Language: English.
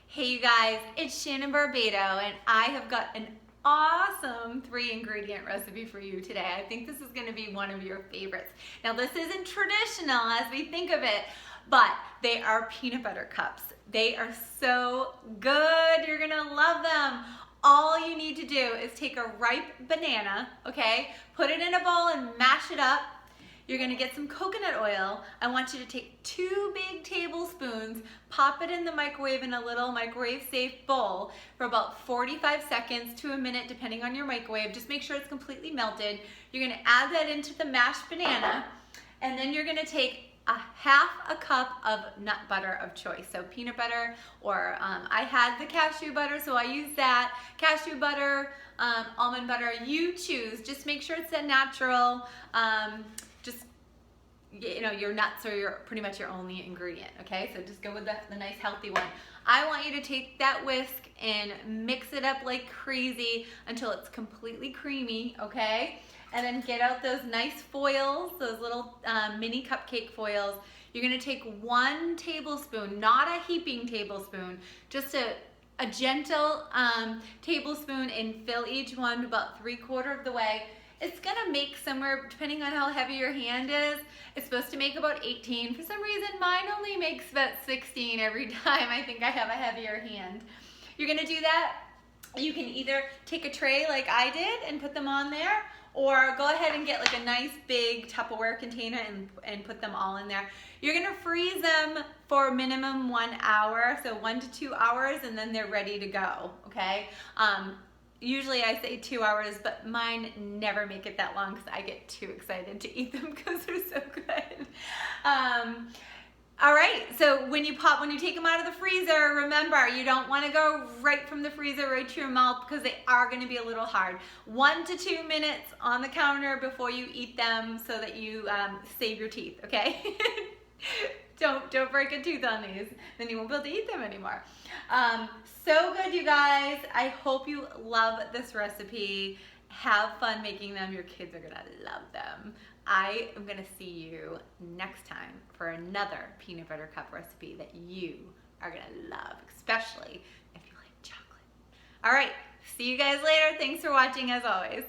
Hey you guys, it's Shannon Barbado and I have got an awesome 3-ingredient recipe for you today. I think this is going to be one of your favorites. Now this isn't traditional as we think of it, but they are peanut butter cups. They are so good. You're going to love them. All you need to do is take a ripe banana, okay? Put it in a bowl and mash it up. You're gonna get some coconut oil. I want you to take 2 big tablespoons, pop it in the microwave in a little microwave safe bowl for about 45 seconds to a minute depending on your microwave. Just make sure it's completely melted. You're gonna add that into the mashed banana, and then you're gonna take half a cup of nut butter of choice. So peanut butter, or I had the cashew butter, so I use that. Cashew butter, almond butter, you choose. Just make sure it's a natural, your nuts are pretty much your only ingredient, okay? So just go with the nice healthy one. I want you to take that whisk and mix it up like crazy until it's completely creamy, okay? And then get out those nice foils, those little mini cupcake foils. You're gonna take 1 tablespoon, not a heaping tablespoon, just a gentle tablespoon, and fill each one about 3/4 of the way. It's gonna make somewhere, depending on how heavy your hand is, it's supposed to make about 18. For some reason, mine only makes about 16 every time. I think I have a heavier hand. You're gonna do that. You can either take a tray like I did and put them on there, or go ahead and get like a nice big Tupperware container and put them all in there. You're gonna freeze them for minimum 1 hour, so 1 to 2 hours, and then they're ready to go, okay? Usually I say 2 hours, but mine never make it that long because I get too excited to eat them because they're so good. All right, so when you take them out of the freezer, remember, you don't want to go right from the freezer right to your mouth because they are going to be a little hard. 1 to 2 minutes on the counter before you eat them so that you save your teeth, okay? Don't break a tooth on these, then you won't be able to eat them anymore. So good, you guys. I hope you love this recipe. Have fun making them. Your kids are gonna love them. I am gonna see you next time for another peanut butter cup recipe that you are gonna love, especially if you like chocolate. All right, see you guys later. Thanks for watching as always.